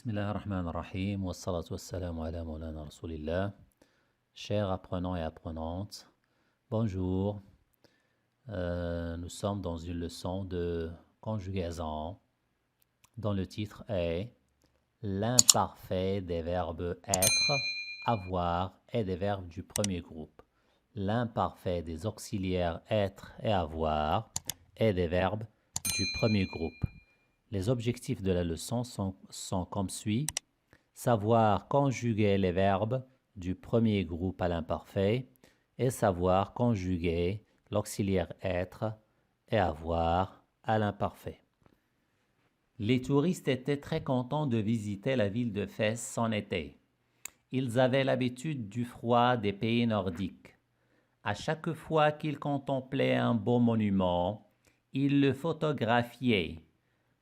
Bismillahirrahmanirrahim, wassalatu wassalamu ala maulana rasulillah. Chers apprenants et apprenantes, bonjour. Nous sommes dans une leçon de conjugaison dont le titre est l'imparfait des verbes être, avoir et des verbes du premier groupe. L'imparfait des auxiliaires être et avoir et des verbes du premier groupe. Les objectifs de la leçon sont comme suit. Savoir conjuguer les verbes du premier groupe à l'imparfait et savoir conjuguer l'auxiliaire être et avoir à l'imparfait. Les touristes étaient très contents de visiter la ville de Fès en été. Ils avaient l'habitude du froid des pays nordiques. À chaque fois qu'ils contemplaient un beau monument, ils le photographiaient.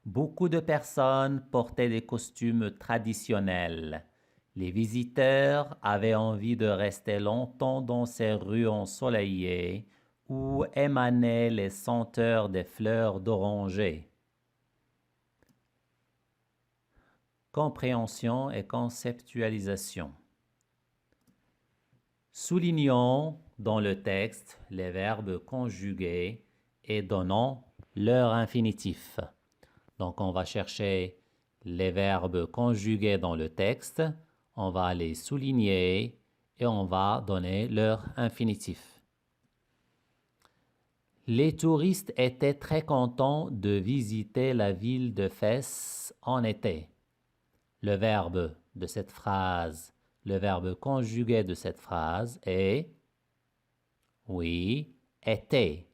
Beaucoup de personnes portaient des costumes traditionnels. Les visiteurs avaient envie de rester longtemps dans ces rues ensoleillées où émanaient les senteurs des fleurs d'oranger. Compréhension et conceptualisation. Soulignons dans le texte les verbes conjugués et donnons leur infinitif. Donc, on va chercher les verbes conjugués dans le texte, on va les souligner et on va donner leur infinitif. Les touristes étaient très contents de visiter la ville de Fès en été. Le verbe de cette phrase, le verbe conjugué de cette phrase est, oui, était.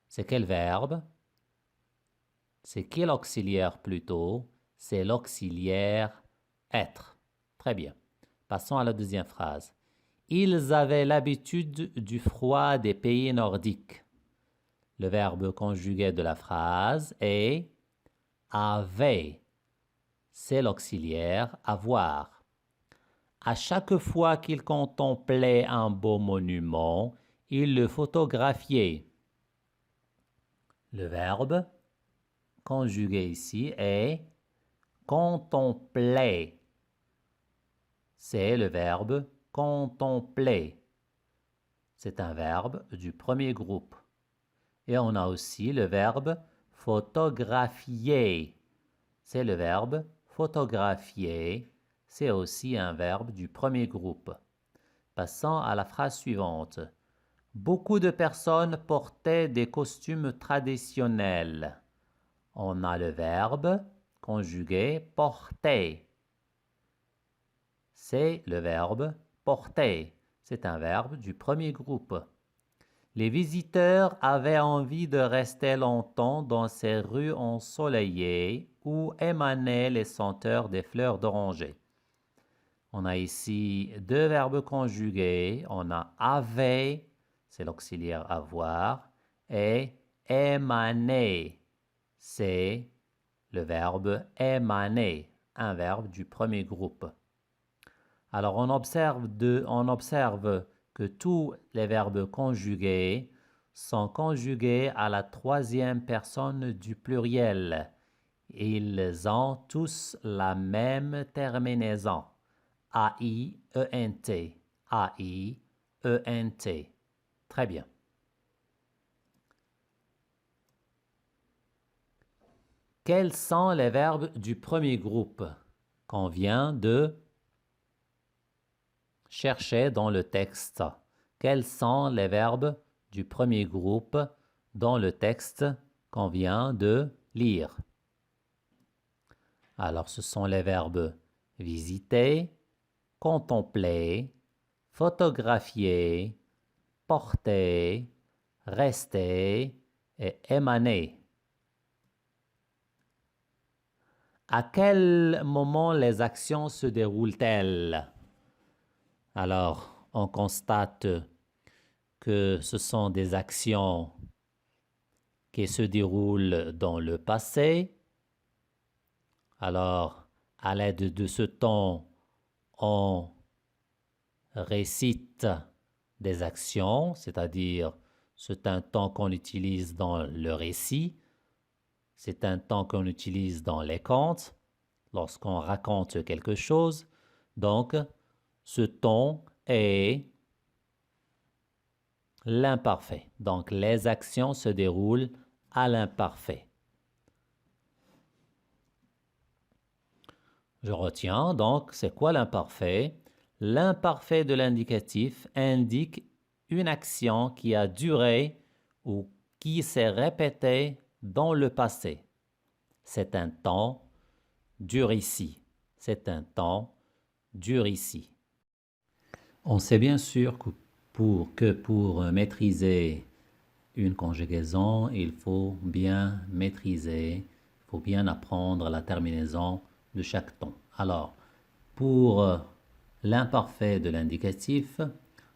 C'est quel verbe? C'est quel auxiliaire plutôt? C'est l'auxiliaire être. Très bien. Passons à la deuxième phrase. Ils avaient l'habitude du froid des pays nordiques. Le verbe conjugué de la phrase est avait. C'est l'auxiliaire avoir. À chaque fois qu'ils contemplaient un beau monument, ils le photographiaient. Le verbe conjugué ici est contempler. C'est le verbe contempler. C'est un verbe du premier groupe. Et on a aussi le verbe photographier. C'est le verbe photographier. C'est aussi un verbe du premier groupe. Passons à la phrase suivante. Beaucoup de personnes portaient des costumes traditionnels. On a le verbe conjugué porter. C'est le verbe porter. C'est un verbe du premier groupe. Les visiteurs avaient envie de rester longtemps dans ces rues ensoleillées où émanaient les senteurs des fleurs d'oranger. On a ici deux verbes conjugués. On a avait, c'est l'auxiliaire avoir, et émaner. C'est le verbe émaner, un verbe du premier groupe. Alors, on observe que tous les verbes conjugués sont conjugués à la troisième personne du pluriel. Ils ont tous la même terminaison. A-I-E-N-T. A-I-E-N-T. Très bien. Quels sont les verbes du premier groupe qu'on vient de chercher dans le texte? Quels sont les verbes du premier groupe dans le texte qu'on vient de lire? Alors, ce sont les verbes visiter, contempler, photographier, porter, rester et émaner. À quel moment les actions se déroulent-elles? Alors, on constate que ce sont des actions qui se déroulent dans le passé. Alors, à l'aide de ce temps, on récite des actions, c'est-à-dire c'est un temps qu'on utilise dans le récit, c'est un temps qu'on utilise dans les contes. lorsqu'on raconte quelque chose. Donc, ce ton est l'imparfait. Donc, les actions se déroulent à l'imparfait. Je retiens, donc, c'est quoi l'imparfait? L'imparfait de l'indicatif indique une action qui a duré ou qui s'est répétée dans le passé. C'est un temps, dure ici. C'est un temps, dure ici. On sait bien sûr que pour maîtriser une conjugaison, il faut bien maîtriser, il faut bien apprendre la terminaison de chaque ton. Alors, pour l'imparfait de l'indicatif,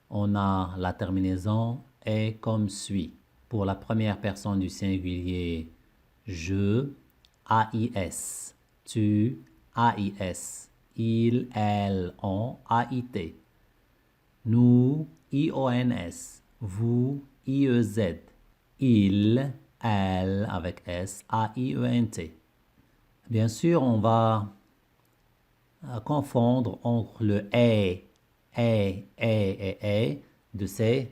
on a la terminaison est comme suit. Pour la première personne du singulier, je, AIS, tu, AIS, il, elle, on, AIT, nous, IONS, vous, IEZ, il, elle avec S, AIENT. Bien sûr, on va confondre entre le et de ces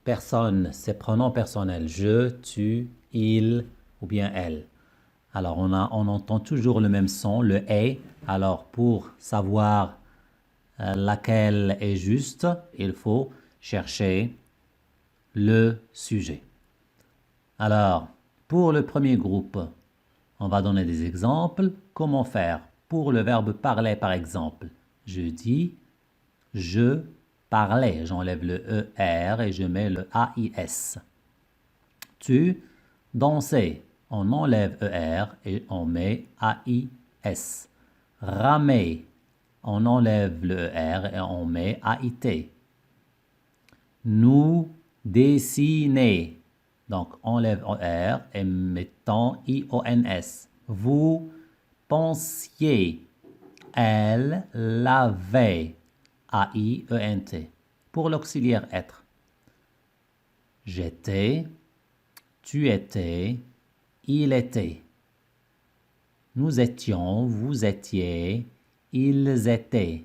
personnes, ces pronoms personnels, je, tu, il ou bien elle. Alors, on entend toujours le même son, le et. Alors, pour savoir laquelle est juste, il faut chercher le sujet. Alors, pour le premier groupe, on va donner des exemples. Comment faire? Pour le verbe parler, par exemple, je dis je parlais. J'enlève le ER et je mets le AIS. Tu dansais. On enlève ER et on met AIS. Ramer. On enlève le ER et on met AIT. Nous dessiner. Donc, enlève ER et mettons IONS. Vous pensiez. Elle l'avait. AIENT. Pour l'auxiliaire être. J'étais. Tu étais. Il était. Nous étions. Vous étiez. Ils étaient.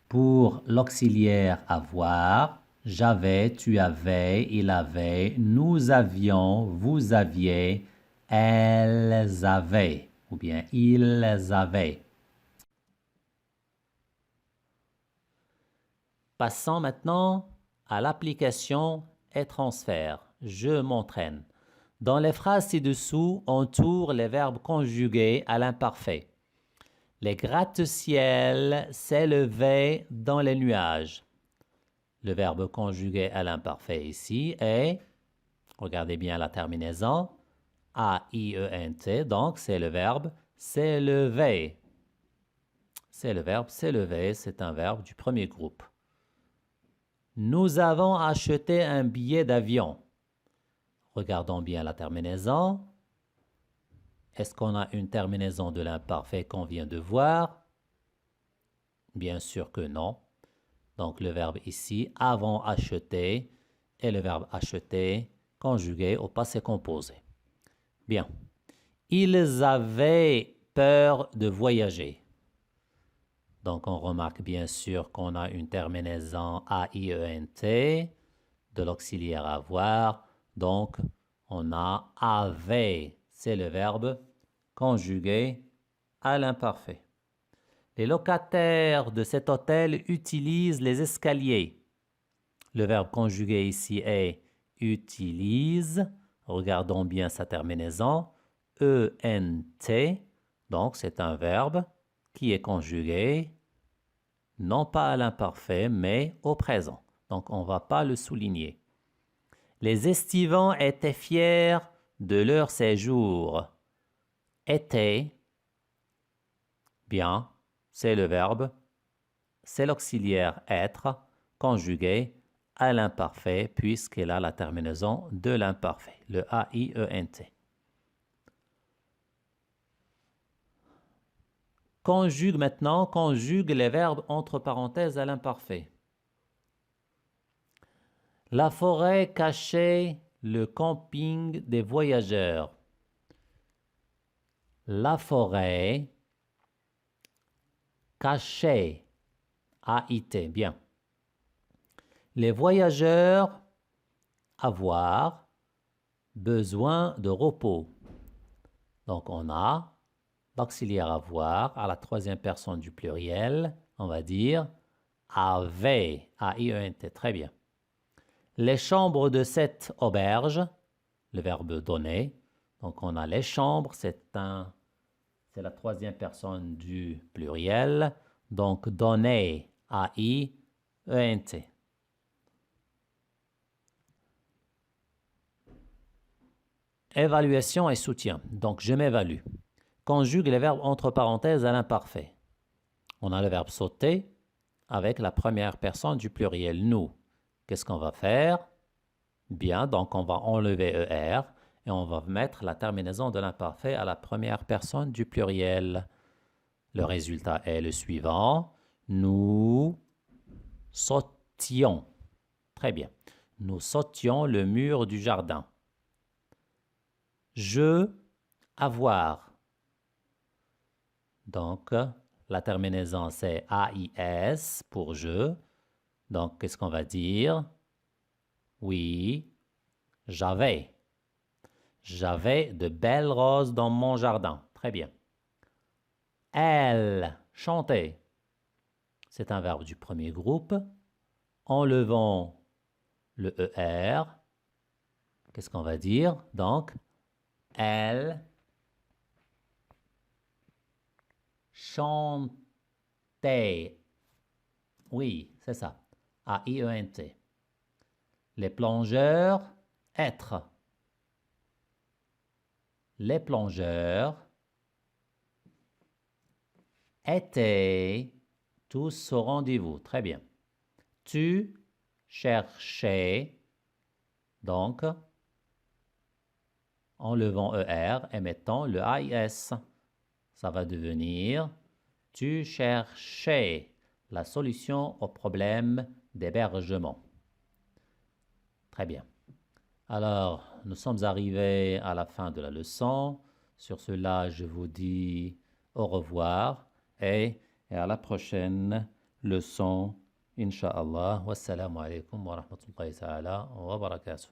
Pour l'auxiliaire avoir. J'avais, tu avais, il avait, nous avions, vous aviez, elles avaient, ou bien ils avaient. Passons maintenant à l'application et transfert. Je m'entraîne. Dans les phrases ci-dessous, on tourne les verbes conjugués à l'imparfait. Les gratte-ciel s'élevaient dans les nuages. Le verbe conjugué à l'imparfait ici est, regardez bien la terminaison, AIENT, donc c'est le verbe s'élever. C'est le verbe s'élever, c'est un verbe du premier groupe. Nous avons acheté un billet d'avion. Regardons bien la terminaison. Est-ce qu'on a une terminaison de l'imparfait qu'on vient de voir? Bien sûr que non. Donc, le verbe ici, avons acheté, et le verbe acheter conjugué au passé composé. Bien. Ils avaient peur de voyager. Donc, on remarque bien sûr qu'on a une terminaison AIENT de l'auxiliaire avoir. Donc, on a avait. C'est le verbe conjugué à l'imparfait. Les locataires de cet hôtel utilisent les escaliers. Le verbe conjugué ici est utilise. Regardons bien sa terminaison. ENT. Donc, c'est un verbe qui est conjugué non pas à l'imparfait, mais au présent. Donc, on ne va pas le souligner. Les estivants étaient fiers de leur séjour. Étaient, bien, c'est le verbe, c'est l'auxiliaire être, conjugué à l'imparfait, puisqu'il a la terminaison de l'imparfait, le AIENT. Conjugue les verbes entre parenthèses à l'imparfait. La forêt cachait le camping des voyageurs. La forêt caché, A-I-T, bien. Les voyageurs, avoir, besoin de repos. Donc, on a l'auxiliaire avoir à la troisième personne du pluriel. On va dire avait, A-I-E-N-T. Très bien. Les chambres de cette auberge, le verbe donner. Donc, on a les chambres, c'est la troisième personne du pluriel. Donc, donner, A-I-E-N-T. Évaluation et soutien. Donc, je m'évalue. Conjugue les verbes entre parenthèses à l'imparfait. On a le verbe sauter avec la première personne du pluriel, nous. Qu'est-ce qu'on va faire? Bien, donc on va enlever ER et on va mettre la terminaison de l'imparfait à la première personne du pluriel. Le résultat est le suivant. Nous sautions. Très bien. Nous sautions le mur du jardin. Je, avoir. Donc, la terminaison, c'est AIS pour je. Donc, qu'est-ce qu'on va dire? Oui, j'avais. J'avais de belles roses dans mon jardin. Très bien. Elle chantait. C'est un verbe du premier groupe. Enlevons le ER. Qu'est-ce qu'on va dire? Donc, elle chantait. Oui, c'est ça. A-I-E-N-T. Les plongeurs, être. Les plongeurs étaient tous au rendez-vous. Très bien. Tu cherchais, donc, enlevant ER et mettant le AIS. Ça va devenir tu cherchais la solution au problème d'hébergement. Très bien. Alors, nous sommes arrivés à la fin de la leçon. Sur cela, je vous dis au revoir et à la prochaine leçon, Inch'Allah. Wassalamu alaikum wa rahmatullahi ta'ala wa barakatuh.